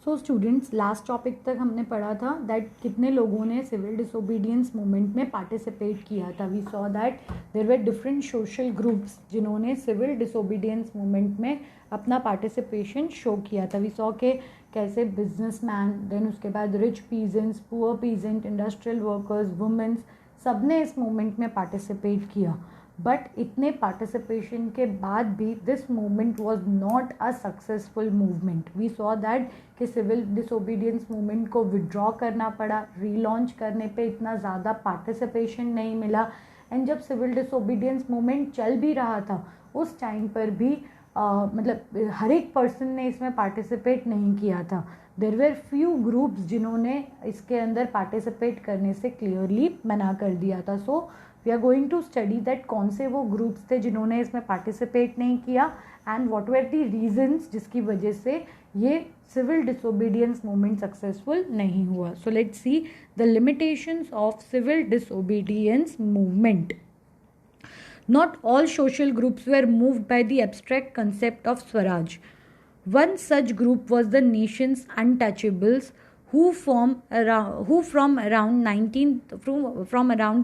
So students, last topic तक हमने पढ़ा था दैट कितने लोगों ने सिविल डिसोबीडियंस मूवमेंट में पार्टिसिपेट किया था. We saw that there were different social groups जिन्होंने सिविल डिसोबीडियंस मूवमेंट में अपना पार्टिसिपेशन शो किया था. वी सॉ के कैसे बिजनेसमैन, देन उसके बाद rich peasants, poor peasant, industrial workers, womens, सब ने इस मूवमेंट में पार्टिसिपेट किया. बट इतने पार्टिसिपेशन के बाद भी this movement was not a successful movement. We saw that कि सिविल डिसोबीडियंस मूवमेंट को विड्रॉ करना पड़ा. रीलॉन्च करने पे इतना ज़्यादा पार्टिसिपेशन नहीं मिला. एंड जब सिविल डिसोबीडियंस मूवमेंट चल भी रहा था उस टाइम पर भी मतलब हर एक पर्सन ने इसमें पार्टिसिपेट नहीं किया था. देर वेर फ्यू ग्रुप्स जिन्होंने इसके अंदर पार्टिसिपेट करने से क्लियरली मना कर दिया था. So we are going to study that कौन से वो ग्रुप्स थे जिन्होंने इसमें पार्टिसिपेट नहीं किया and what were the reasons जिसकी वजह से ये सिविल डिसोबीडियंस मूवमेंट सक्सेसफुल नहीं हुआ. So let's see the limitations of civil disobedience movement. Not all social groups were moved by the abstract concept of Swaraj. One such group was the nation's untouchables, who from around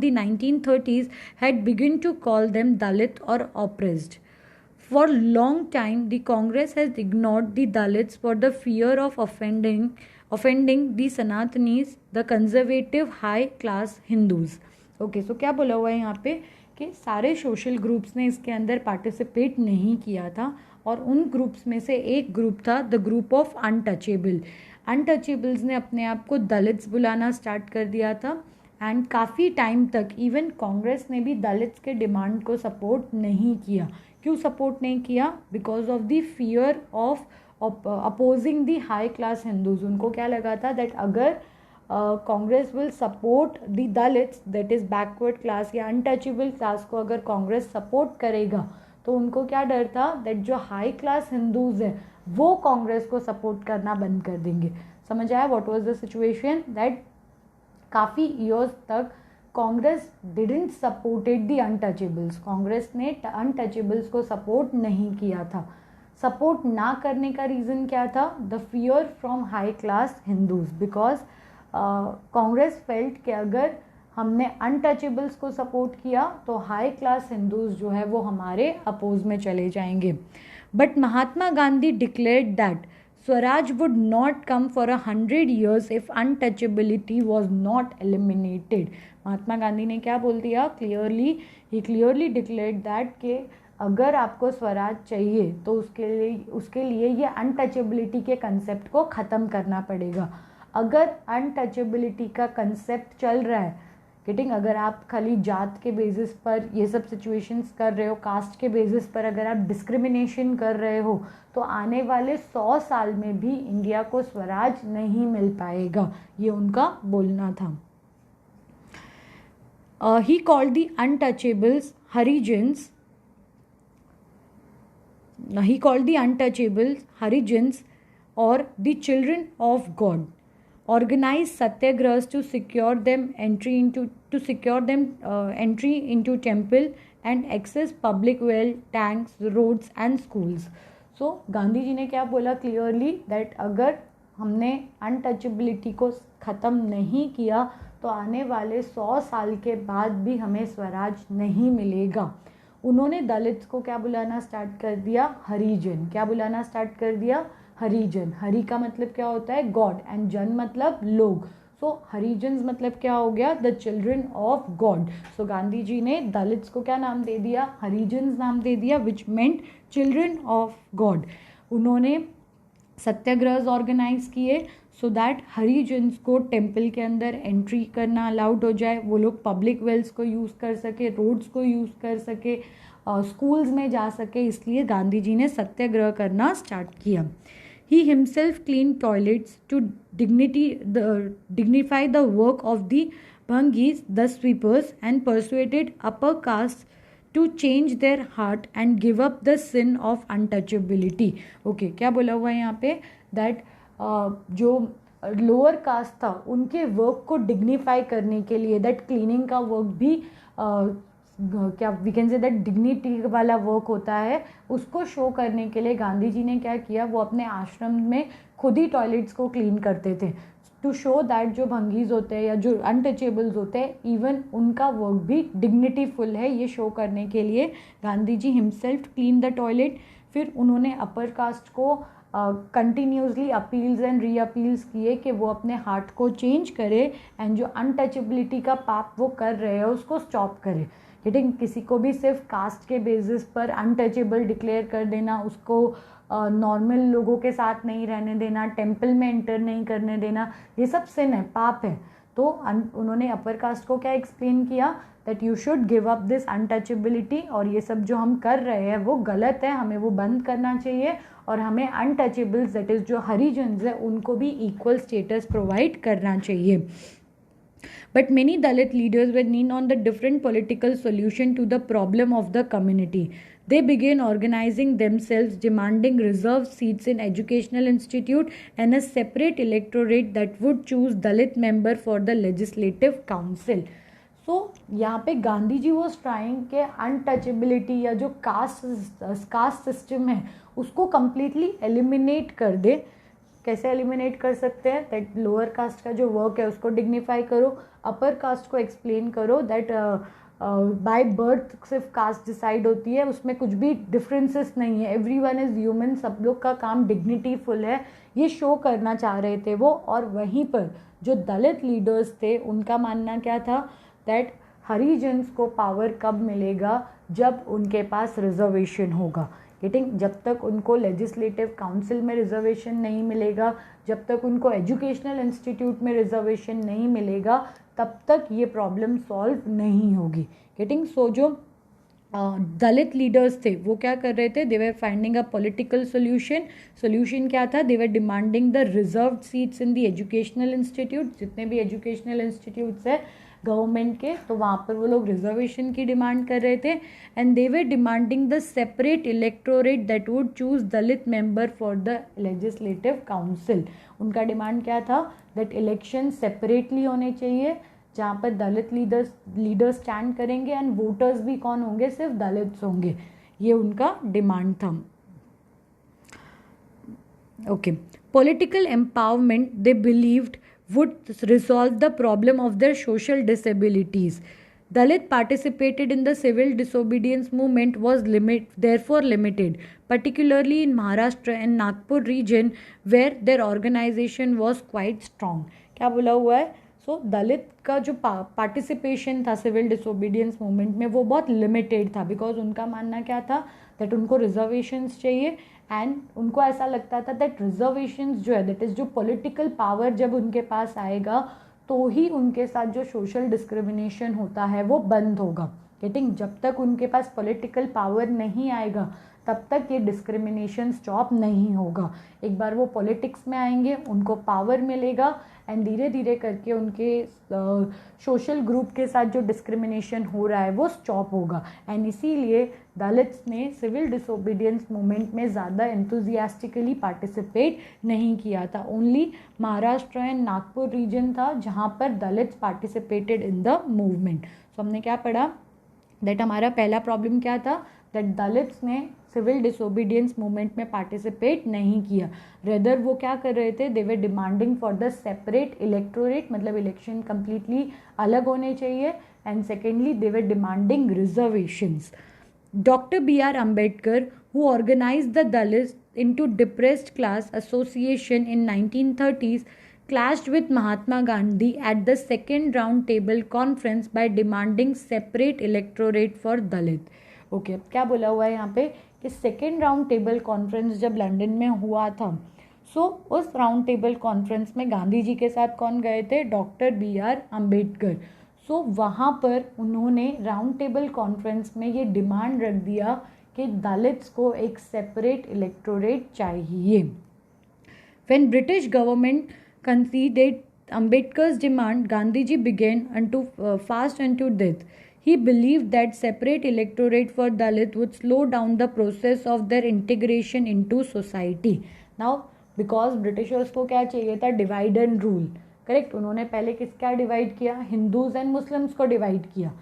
the 1930s had begun to call them Dalit or oppressed. For a long time, the Congress has ignored the Dalits for the fear of offending the Sanatanis, the conservative high-class Hindus. Okay, so क्या बोला हुआ है यहाँ पे कि सारे social groups ने इसके अंदर पार्टिसिपेट नहीं किया था और उन ग्रुप्स में से एक ग्रुप था the group of untouchable. Untouchables ने अपने आप को दलित्स बुलाना स्टार्ट कर दिया था एंड काफ़ी टाइम तक इवन कांग्रेस ने भी दलित्स के डिमांड को सपोर्ट नहीं किया. क्यों सपोर्ट नहीं किया? Because of the fear of opposing the high class Hindus. उनको क्या लगा था दैट अगर Congress will support the Dalits, that is backward class या अनटचेबल क्लास को अगर कांग्रेस सपोर्ट करेगा तो उनको क्या डर था दैट जो हाई क्लास हिंदूज हैं वो कांग्रेस को सपोर्ट करना बंद कर देंगे. समझ आया what was the situation? That काफ़ी ईयर्स तक Congress didn't supported the untouchables. Congress ने अनटचेबल्स को सपोर्ट नहीं किया था. सपोर्ट ना करने का रीज़न क्या था? The fear from high class Hindus. Because Congress felt कि अगर हमने अनटचेबल्स को सपोर्ट किया तो हाई क्लास हिंदूज जो है वो हमारे अपोज में चले जाएंगे. But Mahatma Gandhi declared that swaraj would not come for 100 years if untouchability was not eliminated. Mahatma Gandhi ने क्या बोल दिया? ही क्लियरली डिक्लेयर्ड दैट कि अगर आपको स्वराज चाहिए तो उसके लिए ये अनटचेबिलिटी के कंसेप्ट को ख़त्म करना पड़ेगा. अगर अनटचेबिलिटी का कंसेप्ट चल रहा है, गेटिंग, अगर आप खाली जात के बेसिस पर ये सब सिचुएशंस कर रहे हो, कास्ट के बेसिस पर अगर आप डिस्क्रिमिनेशन कर रहे हो तो आने वाले 100 साल में भी इंडिया को स्वराज नहीं मिल पाएगा. ये उनका बोलना था. He called the untouchables Harijans. He called the untouchables Harijans or the children of God. Organized satyagrahas to secure them entry into temple and access public well, tanks, roads and schools. So Gandhi ji ने क्या बोला clearly that अगर हमने untouchability को ख़त्म नहीं किया तो आने वाले 100 साल के बाद भी हमें स्वराज नहीं मिलेगा. उन्होंने दलित्स को क्या बुलाना स्टार्ट कर दिया? हरिजन. क्या बुलाना स्टार्ट कर दिया? हरिजन. हरि का मतलब क्या होता है? गॉड. एंड जन मतलब लोग. सो हरिजन्स मतलब क्या हो गया? The children of God. So Gandhi ji ने दलित्स को क्या नाम दे दिया? हरिजन्स नाम दे दिया, विच मेंट चिल्ड्रन ऑफ गॉड. उन्होंने सत्याग्रह ऑर्गेनाइज किए सो दैट हरिजन्स को टेम्पल के अंदर एंट्री करना अलाउड हो जाए, वो लोग पब्लिक वेल्स को यूज़ कर सके, रोड्स को यूज़ कर सके, स्कूल्स में जा सके. इसलिए गांधी जी ने सत्याग्रह करना स्टार्ट किया. He himself cleaned toilets to dignify the work of the Bhangis, the sweepers, and persuaded upper castes to change their heart and give up the sin of untouchability. Okay, क्या बोला हुआ है यहाँ पे? That जो lower caste था उनके work को डिग्निफाई करने के लिए दैट क्लीनिंग का वर्क भी क्या we can say that dignity वाला वर्क होता है, उसको शो करने के लिए गांधी जी ने क्या किया, वो अपने आश्रम में खुद ही टॉयलेट्स को क्लीन करते थे, टू शो दैट जो भंगीज होते हैं या जो अनटचेबल्स होते हैं इवन उनका वर्क भी डिग्निटीफुल है। ये शो करने के लिए Gandhi ji himself clean the toilet. फिर उन्होंने अपर कास्ट को continuously appeals and re appeals किए कि वो अपने हार्ट को चेंज करे एंड जो अनटचेबिलिटी का पाप वो कर रहे हैं उसको स्टॉप करे। ठीक, किसी को भी सिर्फ कास्ट के बेसिस पर अनटचेबल डिक्लेयर कर देना, उसको नॉर्मल लोगों के साथ नहीं रहने देना, टेम्पल में एंटर नहीं करने देना, ये सब सिन है, पाप है। तो उन्होंने अपर कास्ट को क्या एक्सप्लेन किया, that you should give up this untouchability, और ये सब जो हम कर रहे हैं वो गलत है, हमें वो बंद करना चाहिए, और हमें अनटचेबल्स दैट इज़ जो हरिजन्स है उनको भी इक्वल स्टेटस प्रोवाइड करना चाहिए। But many Dalit leaders were keen on the different political solution to the problem of the community. They began organizing themselves, demanding reserved seats in educational institute and a separate electorate that would choose Dalit member for the legislative council. So यहाँ पे Gandhi ji was trying के untouchability या जो caste system है उसको completely eliminate कर दे। कैसे eliminate कर सकते हैं, दैट लोअर कास्ट का जो वर्क है उसको डिग्निफाई करो, अपर कास्ट को एक्सप्लेन करो दैट बाय बर्थ सिर्फ कास्ट डिसाइड होती है, उसमें कुछ भी डिफरेंसेस नहीं है, एवरीवन इज़ ह्यूमन, सब लोग का काम डिग्निटीफुल है, ये शो करना चाह रहे थे वो। और वहीं पर जो दलित लीडर्स थे उनका मानना क्या था, दैट हरिजन्स को पावर कब मिलेगा, जब उनके पास रिजर्वेशन होगा। गेटिंग, जब तक उनको लेजिस्लेटिव काउंसिल में रिजर्वेशन नहीं मिलेगा, जब तक उनको एजुकेशनल इंस्टीट्यूट में रिजर्वेशन नहीं मिलेगा, तब तक ये प्रॉब्लम सॉल्व नहीं होगी। गेटिंग, सो जो दलित लीडर्स थे वो क्या कर रहे थे, they were finding a political solution क्या था, they were demanding the reserved seats in the educational institute, जितने भी एजुकेशनल इंस्टीट्यूट्स है गवर्नमेंट के, तो वहाँ पर वो लोग रिजर्वेशन की डिमांड कर रहे थे। And they were demanding the separate electorate that would choose Dalit member for the legislative council. उनका डिमांड क्या था, दैट इलेक्शन सेपरेटली होने चाहिए, जहाँ पर दलित लीडर्स स्टैंड करेंगे एंड वोटर्स भी कौन होंगे, सिर्फ दलित्स होंगे। ये उनका डिमांड था। Okay, political empowerment they believed would resolve the problem of their social disabilities. Dalit participated in the civil disobedience movement was therefore limited, particularly in Maharashtra and Nagpur region where their organization was quite strong. क्या बोला हुआ है, सो दलित का जो participation था civil disobedience movement में वो बहुत लिमिटेड था, बिकॉज उनका मानना क्या था, दैट उनको रिजर्वेशंस चाहिए एंड उनको ऐसा लगता था दैट रिजर्वेशंस जो है, दैट इज़ जो पॉलिटिकल पावर जब उनके पास आएगा तो ही उनके साथ जो सोशल डिस्क्रिमिनेशन होता है वो बंद होगा। गेटिंग, जब तक उनके पास पॉलिटिकल पावर नहीं आएगा तब तक ये डिस्क्रिमिनेशन स्टॉप नहीं होगा। एक बार वो पॉलिटिक्स में आएंगे, उनको पावर मिलेगा एंड धीरे धीरे करके उनके सोशल ग्रुप के साथ जो डिस्क्रिमिनेशन हो रहा है वो स्टॉप होगा। एंड इसीलिए दलित्स ने सिविल डिसोबीडियंस मूवमेंट में ज़्यादा एंथुजियास्टिकली पार्टिसिपेट नहीं किया था। Only Maharashtra and Nagpur region था जहाँ पर Dalits participated in the movement. So हमने क्या पढ़ा, दैट हमारा पहला प्रॉब्लम क्या था, दैट दलित्स ने सिविल डिसोबीडियंस मूवमेंट में पार्टिसिपेट नहीं किया, रेदर वो क्या कर रहे थे, they were demanding for the separate electorate, मतलब इलेक्शन कम्प्लीटली अलग होने चाहिए, and secondly they were demanding reservations. Dr. B.R. Ambedkar, who organized the Dalits into depressed class association in 1930s, clashed with Mahatma Gandhi at the second round table conference by demanding separate electorate for Dalit. Okay, क्या बोला हुआ है यहाँ पे कि second round table conference जब London में हुआ था, उस राउंड टेबल कॉन्फ्रेंस में गांधी जी के साथ कौन गए थे, डॉक्टर B.R. अम्बेडकर। वहाँ पर उन्होंने राउंड टेबल कॉन्फ्रेंस में ये डिमांड रख दिया कि दलित्स को एक सेपरेट इलेक्टोरेट चाहिए। When British government considered Ambedkar's demand, Gandhiji began fast unto death. He believed that separate electorate for Dalit would slow down the process of their integration into society. Now, because Britishers को क्या चाहिए था, divide and rule, correct. उन्होंने पहले क्या divide किया, Hindus and Muslims को divide किया।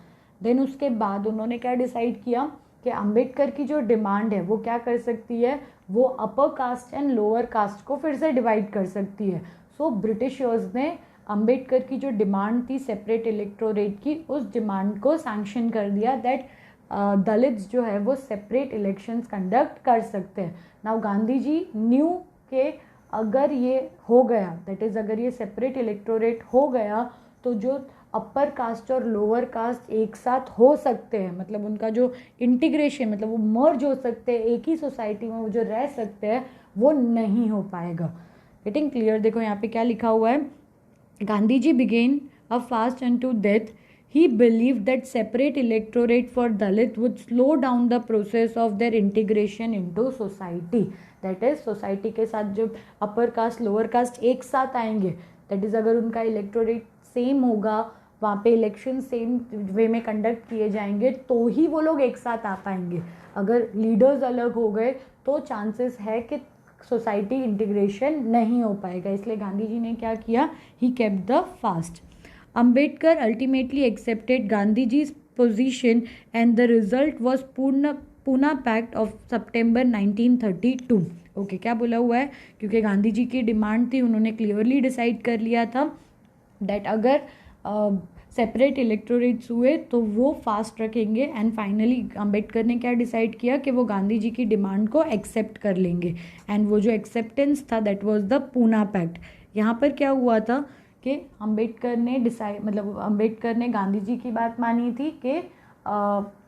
देन उसके बाद उन्होंने क्या डिसाइड किया कि अंबेडकर की जो डिमांड है वो क्या कर सकती है, वो upper caste and lower caste को फिर से डिवाइड कर सकती है। सो ब्रिटिशर्स ने अंबेडकर की जो डिमांड थी सेपरेट इलेक्टोरेट की, उस डिमांड को सैंक्शन कर दिया दैट दलित्स जो है वो सेपरेट इलेक्शंस कंडक्ट कर सकते हैं। नाउ गांधी जी न्यू के अगर ये हो गया, दैट इज़ अगर ये सेपरेट इलेक्टोरेट हो गया, तो जो अपर कास्ट और लोअर कास्ट एक साथ हो सकते हैं, मतलब उनका जो इंटीग्रेशन, मतलब वो मर्ज हो सकते हैं एक ही सोसाइटी में, वो जो रह सकते हैं, वो नहीं हो पाएगा। Getting clear? देखो यहाँ पे क्या लिखा हुआ है, Gandhi ji began a fast unto death. He believed that separate electorate for Dalit would slow down the process of their integration into society. That is, society के साथ जब अपर कास्ट लोअर कास्ट एक साथ आएंगे, दैट इज़ अगर उनका electorate same होगा, वहाँ पे इलेक्शन सेम वे में कंडक्ट किए जाएंगे, तो ही वो लोग एक साथ आ पाएंगे। अगर लीडर्स अलग हो गए तो चांसेस है कि सोसाइटी इंटीग्रेशन नहीं हो पाएगा। इसलिए गांधी जी ने क्या किया, he kept the fast. Ambedkar ultimately accepted Gandhiji's position and the result was Pune Pact of September 1932। Okay, क्या बोला हुआ है, क्योंकि गांधी जी की डिमांड थी, उन्होंने क्लियरली डिसाइड कर लिया था दैट अगर सेपरेट इलेक्टोरेट्स हुए तो वो फास्ट रखेंगे, एंड फाइनली अंबेडकर ने क्या डिसाइड किया कि वो गांधी जी की डिमांड को एक्सेप्ट कर लेंगे, एंड वो जो एक्सेप्टेंस था that was the Poona Pact. यहाँ पर क्या हुआ था कि अंबेडकर ने अंबेडकर ने गांधी जी की बात मानी थी कि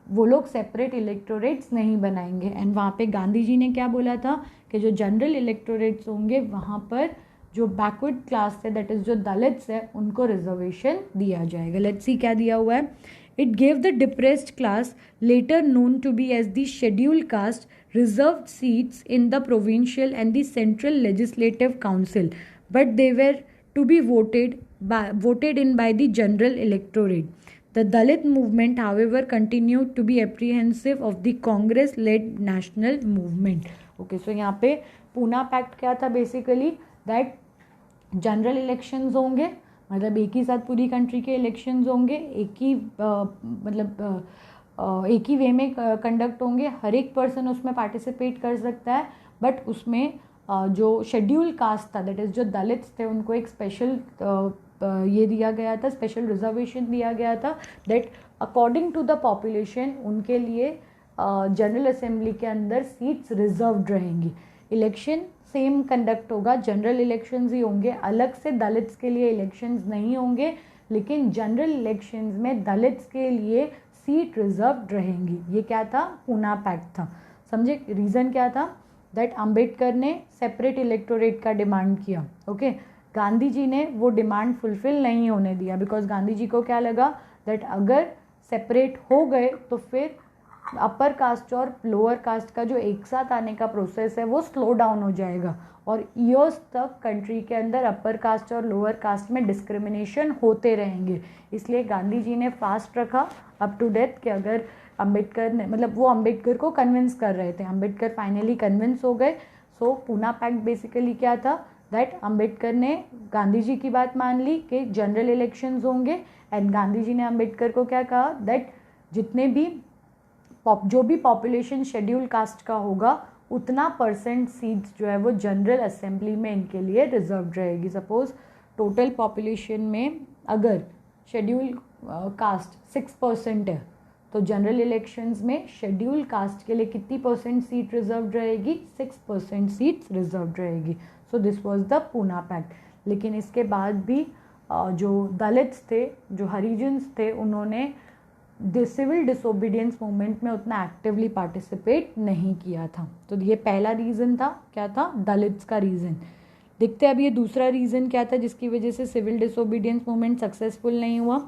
वो लोग सेपरेट इलेक्टोरेट्स नहीं बनाएंगे, एंड वहाँ पे गांधी जी ने क्या बोला था कि जो जनरल इलेक्टोरेट्स होंगे वहाँ पर जो बैकवर्ड क्लास है, दैट इज़ जो दलित्स है, उनको रिजर्वेशन दिया जाएगा। लेट्स सी क्या दिया हुआ है। It gave the depressed class later known to be as the scheduled caste reserved seats in the provincial and the central legislative council, but they were to be voted in by the general electorate. The Dalit movement, however, continued to be apprehensive of the Congress-led national movement. Okay, so यहाँ पे Poona pact क्या था basically, that general elections होंगे, मतलब एक ही साथ पूरी country के इलेक्शंस होंगे, एक ही वे में कंडक्ट होंगे, हर एक पर्सन उसमें पार्टिसिपेट कर सकता है, बट उसमें जो शेड्यूल कास्ट था, दैट इज़ जो दलित्स थे, उनको एक स्पेशल ये दिया गया था, स्पेशल रिजर्वेशन दिया गया था, that according to the population उनके लिए जनरल असेंबली के अंदर सीट्स रिजर्व्ड रहेंगी। इलेक्शन सेम कंडक्ट होगा, जनरल इलेक्शंस ही होंगे, अलग से दलित्स के लिए इलेक्शंस नहीं होंगे, लेकिन जनरल इलेक्शंस में दलित्स के लिए सीट रिजर्व्ड रहेंगी। ये क्या था, पूना पैक्ट था। समझे रीज़न क्या था, दैट अंबेडकर ने सेपरेट इलेक्टोरेट का डिमांड किया। ओके, गांधी जी ने वो डिमांड फुलफिल नहीं होने दिया, बिकॉज गांधी जी को क्या लगा दैट अगर सेपरेट हो गए तो फिर अपर कास्ट और लोअर कास्ट का जो एक साथ आने का प्रोसेस है वो स्लो डाउन हो जाएगा, और ईयर्स तक कंट्री के अंदर अपर कास्ट और लोअर कास्ट में डिस्क्रिमिनेशन होते रहेंगे। इसलिए गांधी जी ने फास्ट रखा अप टू डेथ कि अगर अंबेडकर ने, मतलब वो अंबेडकर को कन्विंस कर रहे थे, अंबेडकर फाइनली कन्विंस हो गए। सो पूना पैक्ट बेसिकली क्या था, दैट अंबेडकर ने गांधी जी की बात मान ली कि जनरल इलेक्शंस होंगे, एंड गांधी जी ने अंबेडकर को क्या कहा दैट जितने भी जो भी पॉपुलेशन शेड्यूल कास्ट का होगा उतना परसेंट सीट्स जो है वो जनरल असेंबली में इनके लिए रिजर्व रहेगी। सपोज टोटल पॉपुलेशन में अगर शेड्यूल कास्ट 6% है, तो जनरल इलेक्शंस में शेड्यूल कास्ट के लिए कितनी परसेंट सीट रिजर्व रहेगी, 6% सीट्स रिजर्व रहेगी। So this was the Poona Pact. लेकिन इसके बाद भी जो दलित्स थे, जो हरिजन्स थे, उन्होंने सिविल डिसोबीडियंस मूवमेंट में उतना एक्टिवली पार्टिसिपेट नहीं किया था। तो ये पहला रीज़न था, क्या था, दलित्स का रीज़न। देखते हैं अब ये दूसरा रीज़न क्या था जिसकी वजह से सिविल डिसोबीडियंस मूवमेंट सक्सेसफुल नहीं हुआ।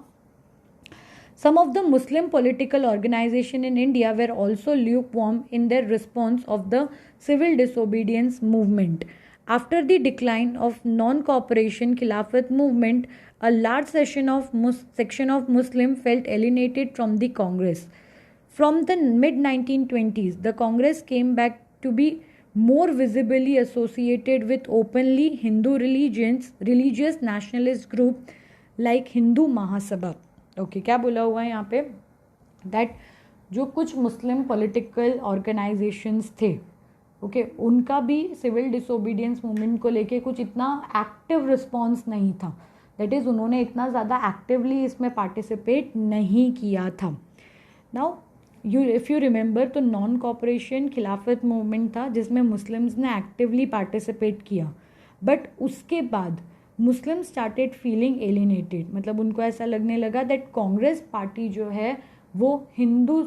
Some of the Muslim political organizations in India were also lukewarm in their response of the civil disobedience movement. After the decline of non-cooperation Khilafat movement, a large section of Muslims felt alienated from the Congress. From the mid-1920s, the Congress came back to be more visibly associated with openly Hindu religious nationalist group like Hindu Mahasabha. Okay, क्या बोला हुआ है यहाँ पे, that जो कुछ मुस्लिम political organisations थे, okay, उनका भी सिविल डिसोबीडियंस मूवमेंट को लेके कुछ इतना एक्टिव रिस्पॉन्स नहीं था। दैट इज़ उन्होंने इतना ज़्यादा एक्टिवली इसमें पार्टिसिपेट नहीं किया था। नाउ इफ़ यू रिमेंबर, तो नॉन कॉपरेशन खिलाफत मूवमेंट था जिसमें मुस्लिम्स ने एक्टिवली पार्टिसिपेट किया, बट उसके बाद मुस्लिम स्टार्टेड फीलिंग एलिनेटेड, मतलब उनको ऐसा लगने लगा दैट कांग्रेस पार्टी जो है वो हिंदू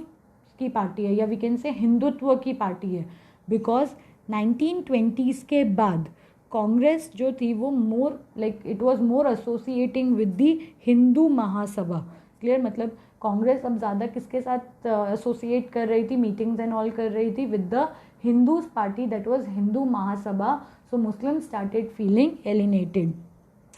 की पार्टी है, या वी कैन से हिंदुत्व की पार्टी है, बिकॉज 1920s के बाद कांग्रेस जो थी वो more like it was more associating with the Hindu Mahasabha. Clear, मतलब कांग्रेस अब ज़्यादा किसके साथ एसोसिएट कर रही थी, मीटिंग्स एंड ऑल कर रही थी with the Hindus party, that was Hindu Mahasabha. So Muslim started feeling alienated.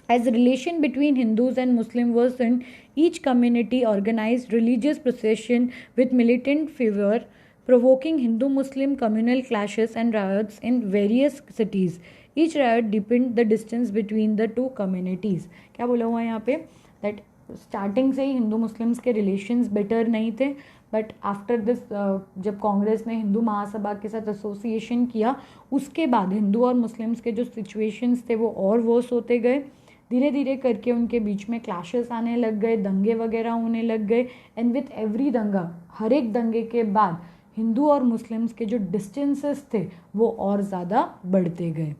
As relation between Hindus and Muslims worsened, each community organized religious procession with militant fervor, provoking Hindu-Muslim communal clashes and riots in various cities. Each riot deepened the distance between the two communities. क्या बोला हुआ है यहाँ पे, that starting से ही Hindu Muslims के relations better नहीं थे, बट आफ्टर दिस जब कांग्रेस ने हिंदू महासभा के साथ एसोसिएशन किया, उसके बाद हिंदू और मुस्लिम्स के जो सिचुएशंस थे वो और वर्स होते गए। धीरे धीरे करके उनके बीच में क्लैशेस आने लग गए, दंगे वगैरह होने लग गए, एंड विथ एवरी दंगा, हर एक दंगे के बाद हिंदू और मुस्लिम्स के जो डिस्टेंसेस थे वो और ज़्यादा बढ़ते गए.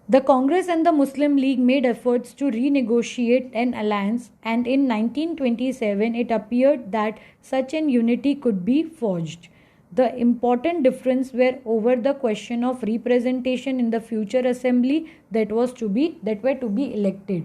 The Congress and the Muslim League made efforts to renegotiate an alliance, and in 1927 it appeared that such an unity could be forged. The important difference were over the question of representation in the future assembly that were to be elected.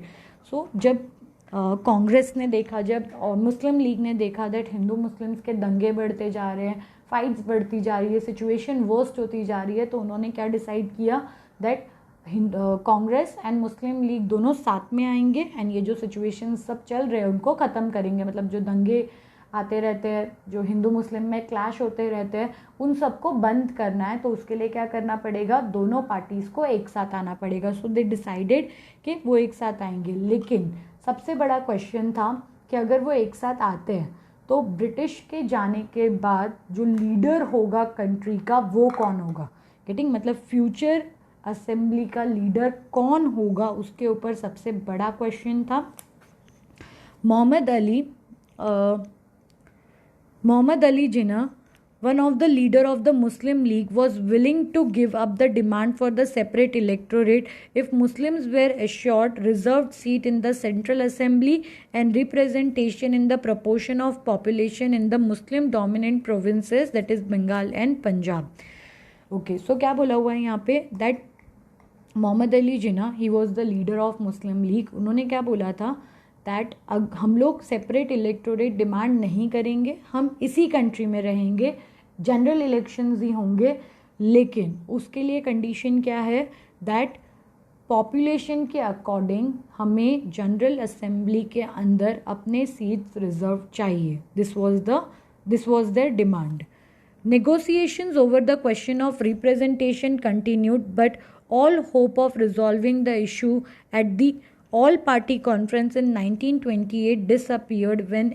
So जब कांग्रेस ने देखा, जब मुस्लिम league ने देखा that Hindu Muslims के दंगे बढ़ते जा रहे हैं, फाइट्स बढ़ती जा रही है, सिचुएशन वर्स्ट होती जा रही है, तो उन्होंने क्या डिसाइड किया that Congress and Muslim league दोनों साथ में आएंगे एंड ये जो सिचुएशन सब चल रहे हैं उनको ख़त्म करेंगे. मतलब जो दंगे आते रहते हैं, जो हिंदू मुस्लिम में क्लैश होते रहते हैं, उन सबको बंद करना है. तो उसके लिए क्या करना पड़ेगा, दोनों पार्टीज़ को एक साथ आना पड़ेगा. सो दे डिसाइडेड कि वो एक साथ आएंगे. लेकिन सबसे बड़ा क्वेश्चन था कि अगर वो एक साथ आते हैं तो ब्रिटिश के जाने के बाद जो लीडर होगा कंट्री का वो कौन होगा. गेटिंग, मतलब फ्यूचर असेंबली का लीडर कौन होगा, उसके ऊपर सबसे बड़ा क्वेश्चन था. मोहम्मद अली जिन्ना, one of the leader of the Muslim League, was willing to give up the demand for the separate electorate if Muslims were assured reserved seat in the Central Assembly and representation in the proportion of population in the Muslim dominant provinces, that is Bengal and Punjab. Okay, so क्या बोला हुआ है यहाँ पे, that Mohammad Ali Jinnah, he was the leader of Muslim League. उन्होंने क्या बोला था दैट हम लोग सेपरेट इलेक्टोरेट डिमांड नहीं करेंगे, हम इसी कंट्री में रहेंगे, जनरल इलेक्शंस ही होंगे, लेकिन उसके लिए कंडीशन क्या है दैट पॉपुलेशन के अकॉर्डिंग हमें जनरल असेंबली के अंदर अपने सीट्स रिजर्व चाहिए. This was their demand. Negotiations over the question of representation continued, but all hope of resolving the issue at the all-party conference in 1928 disappeared when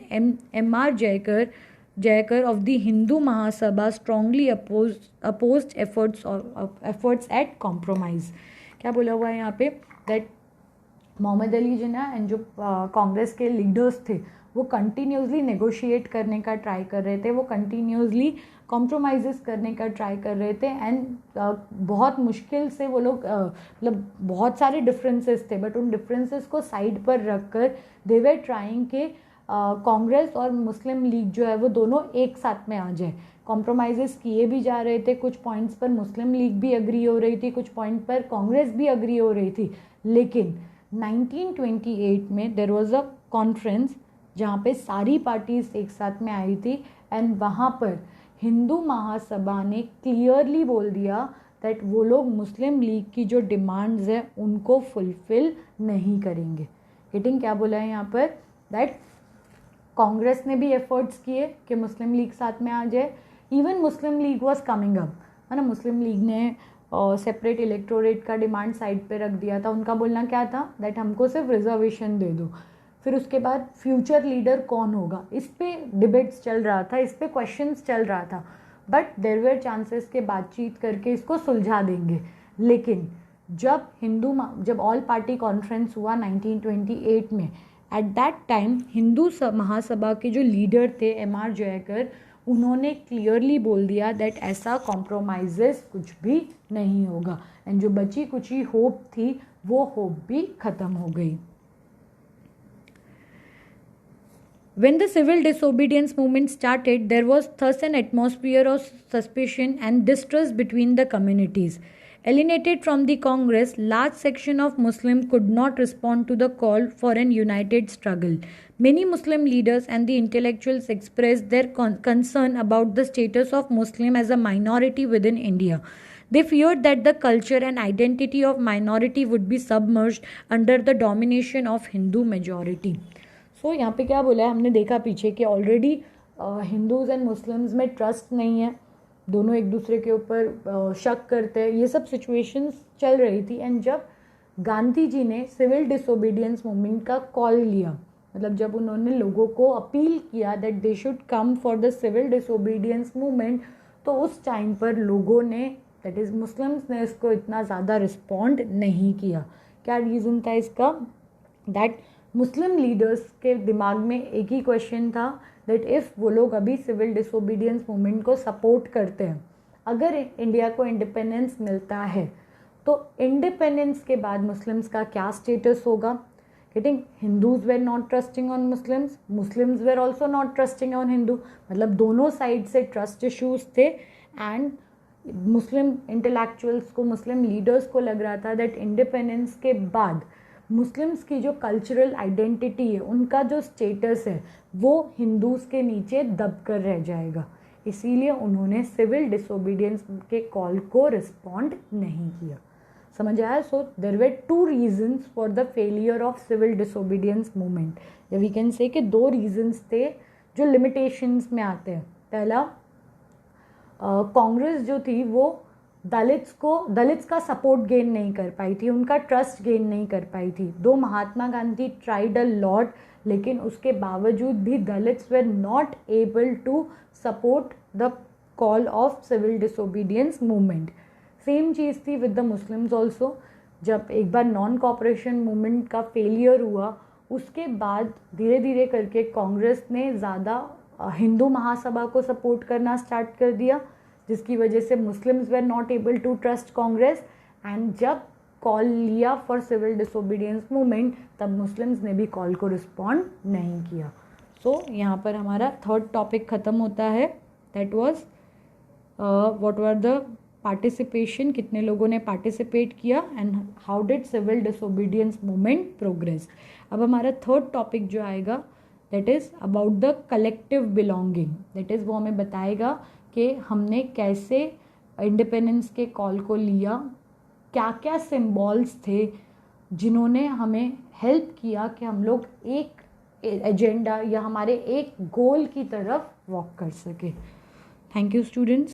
M.R. Jayakar of the Hindu Mahasabha strongly opposed efforts at compromise. क्या बोला हुआ है यहाँ पे that Mohammad Ali Jinnah and जो Congress के leaders थे वो कंटिन्यूसली नेगोशिएट करने का ट्राई कर रहे थे, वो कंटिन्यूसली कॉम्प्रोमाइज़ करने का ट्राई कर रहे थे, एंड बहुत मुश्किल से वो लोग मतलब बहुत सारे डिफरेंसेस थे, बट उन डिफरेंसेस को साइड पर रख कर दे वर ट्राइंग के कांग्रेस और मुस्लिम लीग जो है वो दोनों एक साथ में आ जाए. कॉम्प्रोमाइज़ किए भी जा रहे थे, कुछ पॉइंट्स पर मुस्लिम लीग भी अग्री हो रही थी, कुछ पॉइंट पर कांग्रेस भी अग्री हो रही थी. लेकिन 1928 में देयर वाज अ कॉन्फ्रेंस जहाँ पे सारी पार्टीज एक साथ में आई थी, एंड वहाँ पर हिंदू महासभा ने क्लियरली बोल दिया दैट वो लोग मुस्लिम लीग की जो डिमांड्स है उनको फुलफिल नहीं करेंगे. गेटिंग, क्या बोला है यहाँ पर दैट कांग्रेस ने भी एफर्ट्स किए कि मुस्लिम लीग साथ में आ जाए. Even Muslim league was coming up, है ना. मुस्लिम लीग ने सेपरेट इलेक्टोरेट का डिमांड साइड पे रख दिया था. उनका बोलना क्या था दैट हमको सिर्फ रिजर्वेशन दे दो. फिर उसके बाद फ्यूचर लीडर कौन होगा, इस पे डिबेट्स चल रहा था, इस पे क्वेश्चंस चल रहा था, बट देयर वर चांसेस के बातचीत करके इसको सुलझा देंगे। लेकिन जब ऑल पार्टी कॉन्फ्रेंस हुआ 1928 में, at that time Hindu Mahasabha के जो लीडर थे M.R. जयकर, उन्होंने क्लियरली बोल दिया दैट ऐसा कॉम्प्रोमाइजेस कुछ भी नहीं होगा, एंड जो बची कुची होप थी वो होप भी ख़त्म हो गई। When the civil disobedience movement started, there was thus an atmosphere of suspicion and distrust between the communities. Alienated from the Congress, large section of Muslims could not respond to the call for an united struggle. Many Muslim leaders and the intellectuals expressed their concern about the status of Muslim as a minority within India. They feared that the culture and identity of minority would be submerged under the domination of Hindu majority. सो यहाँ पे क्या बोला है, हमने देखा पीछे कि already Hindus and Muslims में ट्रस्ट नहीं है, दोनों एक दूसरे के ऊपर शक करते हैं, ये सब सिचुएशंस चल रही थी। एंड जब गांधी जी ने सिविल डिसोबीडियंस मूवमेंट का कॉल लिया, मतलब जब उन्होंने लोगों को अपील किया that they should come for the civil disobedience movement, तो उस टाइम पर लोगों ने, दैट इज़ मुस्लिम्स ने, इसको इतना ज़्यादा रिस्पॉन्ड नहीं किया। क्या रीज़न था इसका? दैट मुस्लिम लीडर्स के दिमाग में एक ही क्वेश्चन था दैट इफ़ वो लोग अभी सिविल डिसोबीडियंस मूवमेंट को सपोर्ट करते हैं, अगर इंडिया को इंडिपेंडेंस मिलता है तो इंडिपेंडेंस के बाद मुस्लिम्स का क्या स्टेटस होगा। Getting Hindus were not trusting on Muslims, Muslims were also not trusting on Hindu, मतलब दोनों साइड से ट्रस्ट इश्यूज थे। एंड मुस्लिम इंटेलेक्चुअल्स को, मुस्लिम लीडर्स को लग रहा था दैट इंडिपेंडेंस के बाद मुस्लिम्स की जो कल्चरल आइडेंटिटी है, उनका जो स्टेटस है, वो हिंदूज़ के नीचे दब कर रह जाएगा, इसीलिए उन्होंने सिविल डिसोबीडियंस के कॉल को रिस्पॉन्ड नहीं किया। समझ आया? So there were two reasons for the failure of civil disobedience movement, या वी कैन से कि दो रीजंस थे जो लिमिटेशंस में आते हैं। पहला, कांग्रेस जो थी वो दलित्स का सपोर्ट गेन नहीं कर पाई थी, उनका ट्रस्ट गेन नहीं कर पाई थी। Though Mahatma Gandhi tried a lot, लेकिन उसके बावजूद भी Dalits were not able to support the call of civil disobedience movement. Same चीज़ थी विद द मुस्लिम्स ऑल्सो। जब एक बार नॉन कॉपरेशन मूवमेंट का फेलियर हुआ, उसके बाद धीरे धीरे करके कांग्रेस ने ज़्यादा हिंदू महासभा को सपोर्ट करना स्टार्ट कर दिया, जिसकी वजह से Muslims were not able to trust Congress. And जब कॉल लिया फॉर सिविल डिसोबीडियंस मूवमेंट, तब मुस्लिम्स ने भी कॉल को रिस्पॉन्ड नहीं किया। सो यहाँ पर हमारा थर्ड टॉपिक ख़त्म होता है, that was what were the participation, कितने लोगों ने पार्टिसिपेट किया, and how did civil disobedience movement progress. अब हमारा थर्ड टॉपिक जो आएगा, that is about the collective belonging, that is वो हमें बताएगा कि हमने कैसे इंडिपेंडेंस के कॉल को लिया, क्या क्या सिंबल्स थे जिन्होंने हमें हेल्प किया कि हम लोग एक एजेंडा या हमारे एक गोल की तरफ वॉक कर सके। Thank you students.